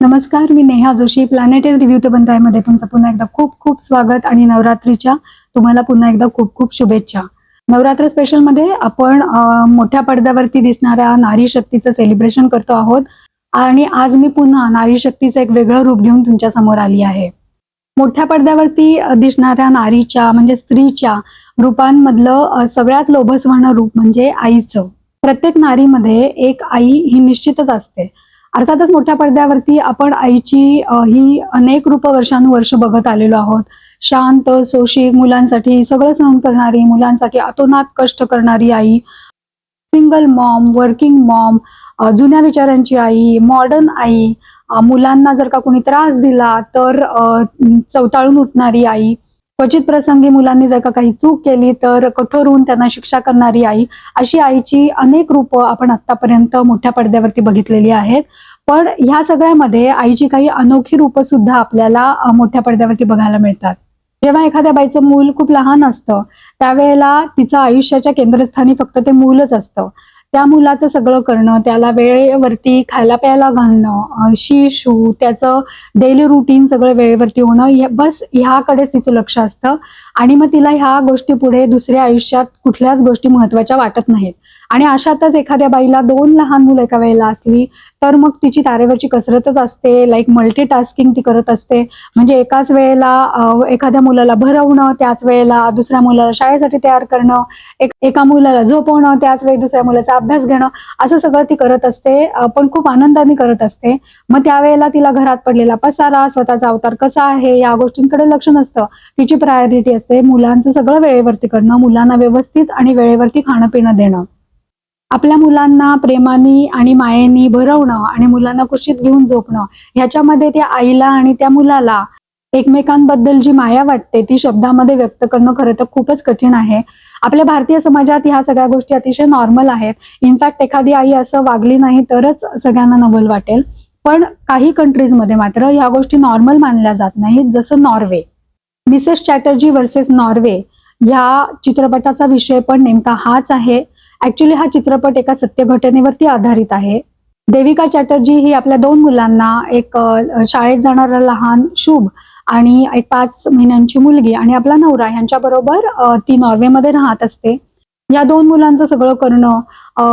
नमस्कार, मी Neha Joshi. Planetary review ते बंधायमध्ये तुमचं पुन्हा एकदा खूप खूप स्वागत आणि नवरात्रीच्या तुम्हाला पुन्हा एकदा खूप खूप शुभेच्छा. नवरात्र स्पेशलमध्ये आपण मोठ्या पडद्यावरती दिसणाऱ्या नारी शक्तीचं सेलिब्रेशन करतो आहोत आणि आज मी पुन्हा नारी शक्तीचं एक वेगळं रूप घेऊन तुमच्या समोर आली आहे. मोठ्या पडद्यावरती दिसणाऱ्या नारीच्या म्हणजे स्त्रीच्या रूपांमधलं सगळ्यात लोभसवाणं रूप म्हणजे आईचं. प्रत्येक नारीमध्ये एक आई ही निश्चितच असते. अर्थातच मोठ्या पडद्यावरती आपण आईची ही अनेक रूप वर्षानुवर्ष बघत आलेलो आहोत. शांत, सोशिक, मुलांसाठी सगळं सहन करणारी, मुलांसाठी अतोनात कष्ट करणारी आई, सिंगल मॉम, वर्किंग मॉम, जुन्या विचारांची आई, मॉडर्न आई, मुलांना जर का कोणी त्रास दिला तर चवताळून उठणारी आई, क्वचित प्रसंगी मुलांनी जर का काही चूक केली तर कठोर होऊन त्यांना शिक्षा करणारी आई, अशी आईची अनेक रूपं आपण आतापर्यंत मोठ्या पडद्यावरती बघितलेली आहेत. पण ह्या सगळ्यामध्ये आईची काही अनोखी रूपं सुद्धा आपल्याला मोठ्या पडद्यावरती बघायला मिळतात. जेव्हा एखाद्या बाईचं मूल खूप लहान असतं त्यावेळेला तिचं आयुष्याच्या केंद्रस्थानी फक्त ते मूलच असतं. त्या मुलाचं सगळं करणं, त्याला वेळेवरती खायला प्यायला घालणं, शी शू, त्याचं डेली रुटीन सगळं वेळेवरती होणं, बस ह्याकडेच तिचं लक्ष असतं. आणि मग तिला ह्या गोष्टी पुढे दुसऱ्या आयुष्यात कुठल्याच गोष्टी महत्वाच्या वाटत नाहीत. आणि अशातच एखाद्या बाईला 2 लहान मुलं एका वेळेला असली तर मग तिची तारेवरची कसरतच असते. लाईक मल्टीटास्किंग ती करत असते. म्हणजे एकाच वेळेला एखाद्या मुलाला भरवणं, त्याच वेळेला दुसऱ्या मुलाला शाळेसाठी तयार करणं, एका मुलाला झोपवणं, त्याच वेळी दुसऱ्या मुलाचा अभ्यास घेणं, असं सगळं ती करत असते. पण खूप आनंदाने करत असते. मग त्यावेळेला तिला घरात पडलेला पसारा, स्वतःचा अवतार कसा आहे या गोष्टींकडे लक्ष नसतं. तिची प्रायोरिटी असते मुलांचं सगळं वेळेवरती करणं, मुलांना व्यवस्थित आणि वेळेवरती खाणं पिणं देणं. आपल्या मुलांना प्रेमाने आणि मायेने भरवणं आणि मुलांना कुशीत घेऊन झोपणं, ह्याच्यामध्ये त्या आईला आणि त्या मुलाला एकमेकांबद्दल जी माया वाटते ती शब्दामध्ये व्यक्त करणं खरं तर खूपच कठीण आहे. आपल्या भारतीय समाजात ह्या सगळ्या गोष्टी अतिशय नॉर्मल आहेत. इनफॅक्ट एखादी आई असं वागली नाही तरच सगळ्यांना नवल वाटेल. पण काही कंट्रीजमध्ये मात्र ह्या गोष्टी नॉर्मल मानल्या जात नाहीत, जसं Norway. Mrs Chatterjee versus Norway ह्या चित्रपटाचा विषय पण नेमका हाच आहे. ऍक्च्युली हा चित्रपट एका सत्य घटनेवरती आधारित आहे. देविका चॅटर्जी ही आपल्या 2 मुलांना, एक शाळेत जाणारा लहान शुभ आणि एक 5 महिन्यांची मुलगी आणि आपला नवरा ह्यांच्याबरोबर ती नॉर्वेमध्ये राहत असते. या 2 मुलांचं सगळं करणं,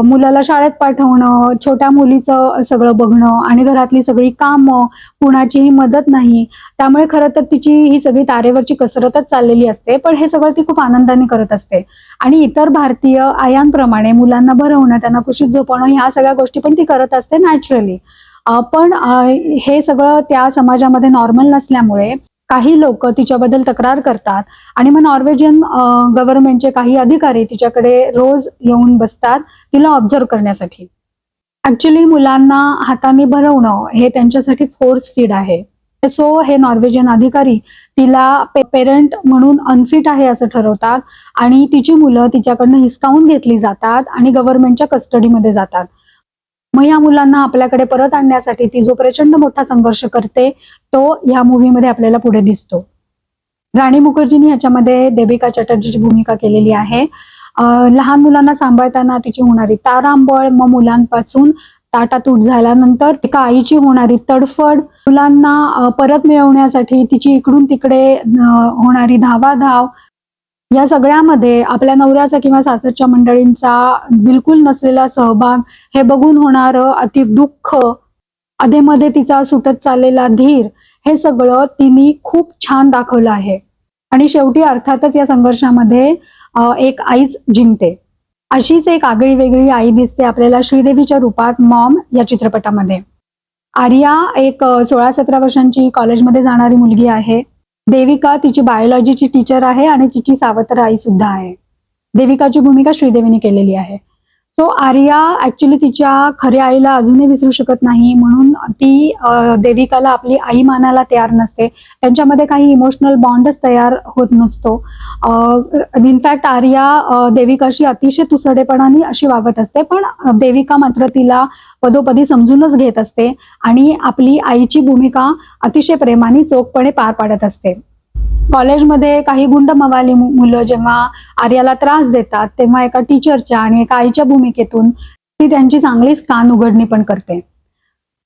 मुलाला शाळेत पाठवणं, छोट्या मुलीचं सगळं बघणं आणि घरातली सगळी कामं, कुणाचीही मदत नाही. त्यामुळे खरं तर तिची ही सगळी तारेवरची कसरतच चाललेली असते. पण हे सगळं ती खूप आनंदाने करत असते. आणि इतर भारतीय आयांप्रमाणे मुलांना भरवणं, त्यांना कुशीत झोपवणं ह्या सगळ्या गोष्टी पण ती करत असते नॅचरली. पण हे सगळं त्या समाजामध्ये नॉर्मल नसल्यामुळे काही लोक तिच्याबद्दल तक्रार करतात आणि मग नॉर्वेजियन गव्हर्नमेंटचे काही अधिकारी तिच्याकडे रोज येऊन बसतात तिला ऑब्झर्व करण्यासाठी. ऍक्च्युली मुलांना हाताने भरवणं हे त्यांच्यासाठी फोर्स फीड आहे. सो हे नॉर्वेजियन अधिकारी तिला पेरेंट म्हणून अनफिट आहे असं ठरवतात आणि तिची मुलं तिच्याकडनं हिसकावून घेतली जातात आणि गव्हर्नमेंटच्या कस्टडीमध्ये जातात. मग या मुलांना आपल्याकडे परत आणण्यासाठी ती जो प्रचंड मोठा संघर्ष करते तो या मूव्हीमध्ये आपल्याला पुढे दिसतो. राणी मुखर्जींनी याच्यामध्ये देविका चॅटर्जीची भूमिका केलेली आहे. लहान मुलांना सांभाळताना तिची होणारी तारांबळ, मग मुलांपासून ताटातूट झाल्यानंतर एका आईची होणारी तडफड, मुलांना परत मिळवण्यासाठी तिची इकडून तिकडे होणारी धावाधाव, या सगळ्यामध्ये आपल्या नवऱ्याचा किंवा सासरच्या मंडळींचा बिलकुल नसलेला सहभाग, हे बघून होणारं अति दुःख, अधेमध्ये तिचा सुटत चाललेला धीर, हे सगळं तिने खूप छान दाखवलं आहे. आणि शेवटी अर्थातच या संघर्षामध्ये एक आईच जिंकते. अशीच एक आगळी वेगळी आई दिसते आपल्याला श्रीदेवीच्या रूपात मॉम या चित्रपटामध्ये. आर्या एक 16-17 वर्षांची कॉलेजमध्ये जाणारी मुलगी आहे. देविका तिची बायोलॉजीची टीचर आहे आणि तिची सावत्र आई सुद्धा आहे. देविकाची भूमिका श्रीदेवीने केलेली आहे. सो आर्या ऍक्च्युली तिच्या खऱ्या आईला अजूनही विसरू शकत नाही म्हणून ती देविकाला आपली आई मानायला तयार नसते. त्यांच्यामध्ये काही इमोशनल बॉन्डच तयार होत नसतो. इनफॅक्ट आर्या देविकाशी अतिशय तुसडेपणाने अशी वागत असते, पण देविका मात्र तिला पदोपदी समजूनच घेत असते आणि आपली आईची भूमिका अतिशय प्रेमाने चोखपणे पार पाडत असते. कॉलेजमध्ये काही गुंड मवाली मुलं जेव्हा आर्याला त्रास देतात तेव्हा एका टीचरच्या आणि एका आईच्या भूमिकेतून ती त्यांची चांगलीच कान उघडणी पण करते.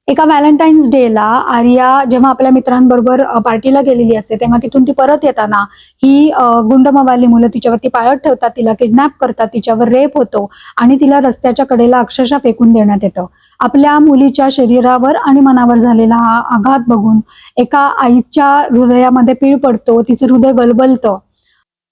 एका व्हॅलेंटाईन्स डेला आर्या जेव्हा आपल्या मित्रांबरोबर पार्टीला गेलेली असते, तेव्हा तिथून ती परत येताना ही गुंड मवाली मुलं तिच्यावरती पाळत ठेवतात, तिला किडनॅप करतात, तिच्यावर रेप होतो आणि तिला रस्त्याच्या कडेला अक्षरशः फेकून देण्यात येतं. आपल्या मुलीच्या शरीरावर आणि मनावर झालेला हा आघात बघून एका आईच्या हृदयामध्ये पीळ पडतो, तिचं हृदय गलबलतं.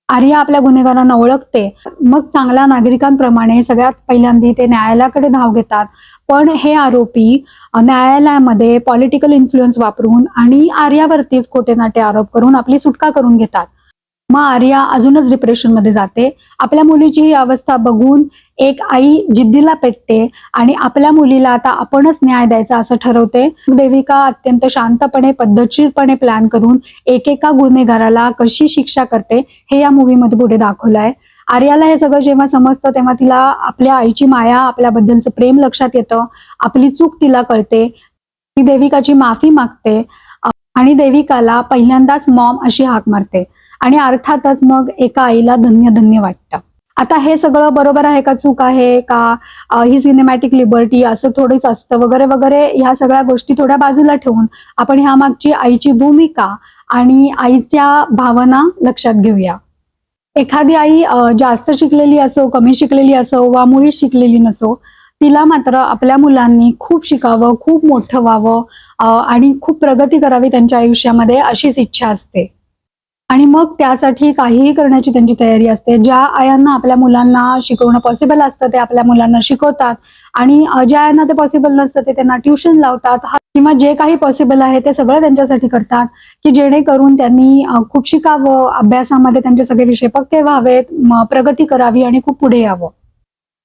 आर्या आपल्या गुन्हेगारांना ओळखते. मग चांगल्या नागरिकांप्रमाणे सगळ्यात पहिल्यांदा ते न्यायालयाकडे धाव घेतात. पण हे आरोपी न्यायालयामध्ये पॉलिटिकल इन्फ्लुअन्स वापरून आणि आर्यावरतीच खोटे नाटे आरोप करून आपली सुटका करून घेतात. मग आर्या अजूनच डिप्रेशनमध्ये जाते. आपल्या मुलीची ही अवस्था बघून एक आई जिद्दीला पेटते आणि आपल्या मुलीला आता आपणच न्याय द्यायचा असं ठरवते. देविका अत्यंत शांतपणे, पद्धतशीरपणे प्लॅन करून एकेका गुन्हेगाराला कशी शिक्षा करते हे या मूवीमध्ये पुढे दाखवलं आहे. आर्याला हे सगळं जेव्हा समजतं तेव्हा तिला आपल्या आईची माया, आपल्याबद्दलचं प्रेम लक्षात येतं. आपली चूक तिला कळते. ती देविकाची माफी मागते आणि देविकाला पहिल्यांदाच मॉम अशी हाक मारते आणि अर्थातच मग एका आईला धन्य धन्य वाटतं. आता हे सगळं बरोबर आहे का, चूक आहे का, ही सिनेमॅटिक लिबर्टी असं थोडीच असतं वगैरे वगैरे, ह्या सगळ्या गोष्टी थोड्या बाजूला ठेवून आपण ह्या मागची आईची भूमिका आणि आईच्या भावना लक्षात घेऊया. एखादी आई जास्त शिकलेली असो, कमी शिकलेली असो वा मुळीच शिकलेली नसो, तिला मात्र आपल्या मुलांनी खूप शिकावं, खूप मोठं व्हावं आणि खूप प्रगती करावी त्यांच्या आयुष्यामध्ये अशीच इच्छा असते. आणि मग त्यासाठी काहीही करण्याची त्यांची तयारी असते. ज्या आयांना आपल्या मुलांना शिकवणं पॉसिबल असतं ते आपल्या मुलांना शिकवतात आणि ज्या आयांना ते पॉसिबल नसतं ते त्यांना ट्युशन लावतात किंवा जे काही पॉसिबल आहे ते सगळं त्यांच्यासाठी करतात की जेणेकरून त्यांनी खूप शिकावं, अभ्यासामध्ये त्यांचे सगळे विषय पक्के व्हावेत, प्रगती करावी आणि खूप पुढे यावं.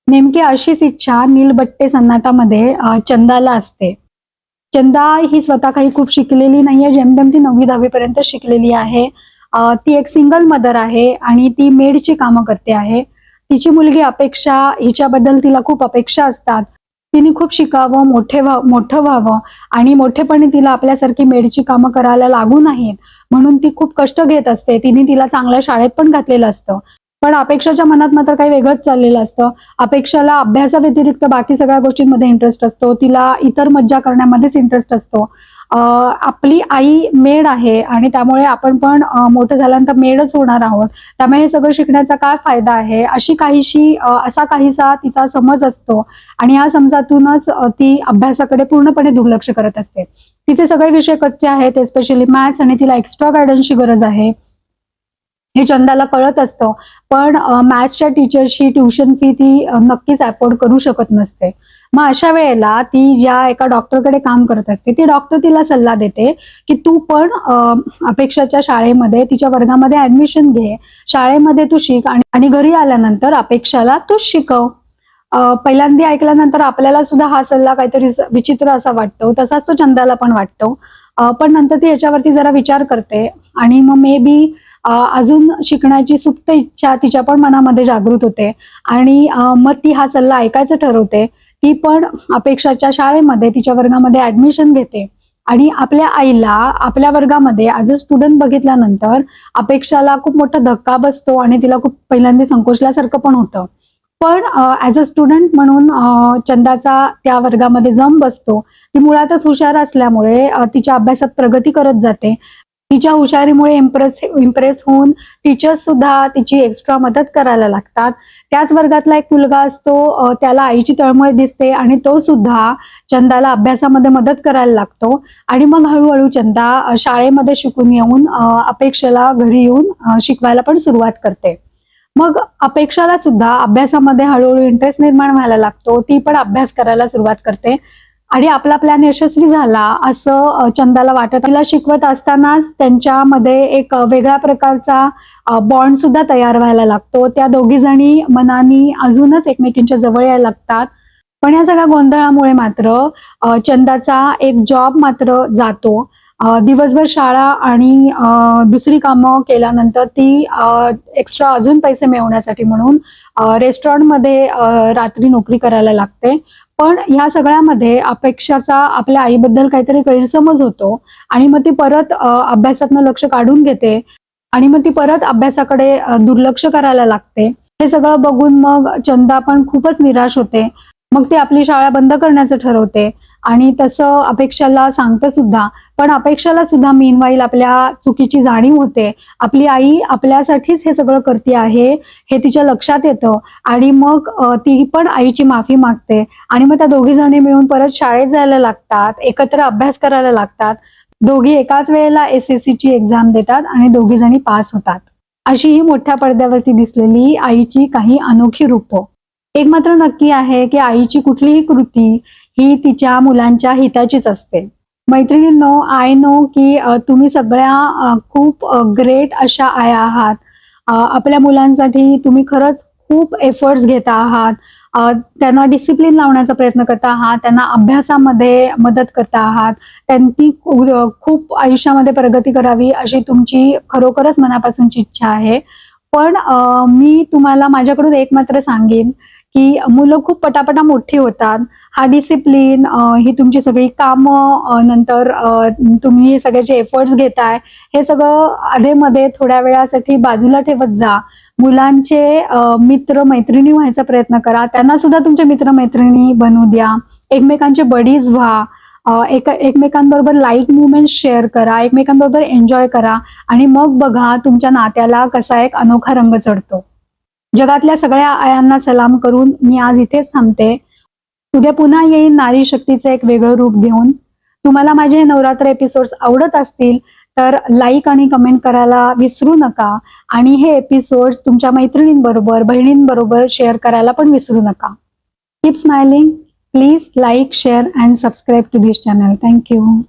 नेमकी अशीच इच्छा नीलबट्टे सन्नाटामध्ये चंदाला असते. चंदा ही स्वतः काही खूप शिकलेली नाहीये, जेमतेम ती 9वी-10वी पर्यंत शिकलेली आहे. ती एक सिंगल मदर आहे आणि ती मेडची कामं करते आहे. तिची मुलगी अपेक्षा, हिच्याबद्दल तिला खूप अपेक्षा असतात. तिने खूप शिकावं, मोठं व्हावं आणि मोठेपणी तिला आपल्यासारखी मेडची कामं करायला लागू नयेत म्हणून ती खूप कष्ट घेत असते. तिने तिला चांगल्या शाळेत पण घातलेलं असतं. पण अपेक्षाच्या मनात मात्र काही वेगळंच चाललेलं असतं. अपेक्षाला अभ्यासाव्यतिरिक्त बाकी सगळ्या गोष्टींमध्ये इंटरेस्ट असतो. तिला इतर मज्जा करण्यामध्येच इंटरेस्ट असतो. आपली आई मेड आहे आणि त्यामुळे आपण पण मोठं झाल्यानंतर मेडच होणार आहोत. त्यामुळे हे सगळं शिकण्याचा काय फायदा आहे, असा काहीसा तिचा समज असतो आणि या समजातूनच ती अभ्यासाकडे पूर्णपणे दुर्लक्ष करत असते. तिचे सगळे विषय कच्चे आहेत, स्पेशली मॅथ्स, आणि तिला एक्स्ट्रा गायडन्सची गरज आहे. हे चंदाला कळत असतं, पण मॅथ्सच्या टीचरची ट्युशन फी ती नक्कीच अफोर्ड करू शकत नसते. मग अशा वेळेला ती ज्या एका डॉक्टरकडे काम करत असते, ती डॉक्टर तिला सल्ला देते की तू पण अपेक्षाच्या शाळेमध्ये तिच्या वर्गामध्ये ऍडमिशन घे, शाळेमध्ये तू शिक आणि घरी आल्यानंतर अपेक्षाला तूच शिकव. पहिल्यांदा ऐकल्यानंतर आपल्याला सुद्धा हा सल्ला काहीतरी विचित्र असा वाटतो, तसाच तो चंदाला पण वाटतो. पण नंतर ती याच्यावरती जरा विचार करते आणि मग मे बी अजून शिकण्याची सुप्त इच्छा तिच्या पण मनामध्ये जागृत होते आणि मग ती हा सल्ला ऐकायचं ठरवते. ती पण अपेक्षाच्या शाळेमध्ये तिच्या वर्गामध्ये ऍडमिशन घेते आणि आपल्या आईला आपल्या वर्गामध्ये ऍज अ स्टुडंट बघितल्यानंतर अपेक्षाला खूप मोठा धक्का बसतो आणि तिला खूप पहिल्यांदा संकोचल्यासारखं पण होतं. पण ऍज अ स्टुडंट म्हणून चंदाचा त्या वर्गामध्ये जम बसतो. ती मुळातच हुशार असल्यामुळे तिच्या अभ्यासात प्रगती करत जाते. तिच्या हुशारीमुळे इम्प्रेस होऊन टीचर्स सुद्धा तिची एक्स्ट्रा मदत करायला लागतात. त्याच वर्गातला एक मुलगा असतो, त्याला आईची तळमळ दिसते आणि तो सुद्धा चंदाला अभ्यासामध्ये मदत करायला लागतो आणि मग हळूहळू चंदा शाळेमध्ये शिकून येऊन अपेक्षाला घरी येऊन शिकवायला पण सुरुवात करते. मग अपेक्षाला सुद्धा अभ्यासामध्ये हळूहळू इंटरेस्ट निर्माण व्हायला लागतो. ती पण अभ्यास करायला सुरुवात करते आणि आपला प्लॅन यशस्वी झाला असं चंदाला वाटत. तिला शिकवत असतानाच त्यांच्यामध्ये एक वेगळ्या प्रकारचा बॉन्ड सुद्धा तयार व्हायला लागतो. त्या दोघी जणी मनाने अजूनच एकमेकींच्या जवळ यायला लागतात. पण या सगळ्या गोंधळामुळे मात्र चंदाचा एक जॉब मात्र जातो. दिवसभर शाळा आणि दुसरी कामं केल्यानंतर ती एक्स्ट्रा अजून पैसे मिळवण्यासाठी म्हणून रेस्टॉरंटमध्ये रात्री नोकरी करायला लागते. पण ह्या सगळ्यामध्ये अपेक्षाचा आपल्या आईबद्दल काहीतरी गैरसमज होतो आणि मग ती परत अभ्यासातनं लक्ष काढून घेते आणि मग ती परत अभ्यासाकडे दुर्लक्ष करायला लागते. हे सगळं बघून मग चंदा पण खूपच निराश होते. मग ती आपली शाळा बंद करण्याचं ठरवते आणि तसं अपेक्षाला सांगतं सुद्धा. पण अपेक्षाला सुद्धा मीनवाईल आपल्या चुकीची जाणीव होते. आपली आई आपल्यासाठीच हे सगळं करते आहे हे तिच्या लक्षात येतं आणि मग ती पण आईची माफी मागते आणि मग त्या दोघी जणी मिळून परत शाळेत जायला लागतात, एकत्र अभ्यास करायला लागतात. दोघी एकाच वेळेला SSCची एक्झाम देतात आणि दोघी जणी पास होतात. अशी ही मोठ्या पडद्यावरती दिसलेली आईची काही अनोखी रूपं. एक मात्र नक्की आहे की आईची कुठलीही कृती ही तिच्या मुलांच्या हिताचीच असते. मैत्रिणींनो, आय नो की तुम्ही सगळ्या खूप ग्रेट अशा आया आहात. आपल्या मुलांसाठी तुम्ही खरंच खूप एफर्ट्स घेता आहात. त्यांना डिसिप्लिन लावण्याचा प्रयत्न करता आहात, त्यांना अभ्यासामध्ये मदत करता आहात. त्यांनी खूप आयुष्यामध्ये प्रगती करावी अशी तुमची खरोखरच मनापासूनची इच्छा आहे. पण मी तुम्हाला माझ्याकडून एक मात्र सांगेन की मुलं खूप पटापटा मोठी होतात. हा डिसिप्लिन, ही तुमची सगळी कामं, नंतर तुम्ही हे सगळे जे एफर्ट्स घेताय, हे सगळं अधेमध्ये थोड्या वेळासाठी बाजूला ठेवत जा. मुलांचे मित्र-मैत्रिणी व्हायचा प्रयत्न करा. त्यांना सुद्धा तुमचे मित्र-मैत्रिणी बनवू द्या. एकमेकांचे बडीज व्हा. एकमेकांबरोबर लाईट मोमेंट्स शेअर करा. एकमेकांबरोबर एन्जॉय करा आणि मग बघा तुमच्या नात्याला कसा एक अनोखा रंग चढतो. जगातल्या सगळ्या आयांना सलाम करून मी आज इथेच थांबते. उद्या पुन्हा येईन नारी शक्तीचं एक वेगळं रूप घेऊन. तुम्हाला माझे हे नवरात्र एपिसोड्स आवडत असतील तर लाईक आणि कमेंट करायला विसरू नका आणि हे एपिसोड्स तुमच्या मैत्रिणींबरोबर, बहिणींबरोबर शेअर करायला पण विसरू नका. Keep smiling. Please like, share and subscribe to this channel. Thank you.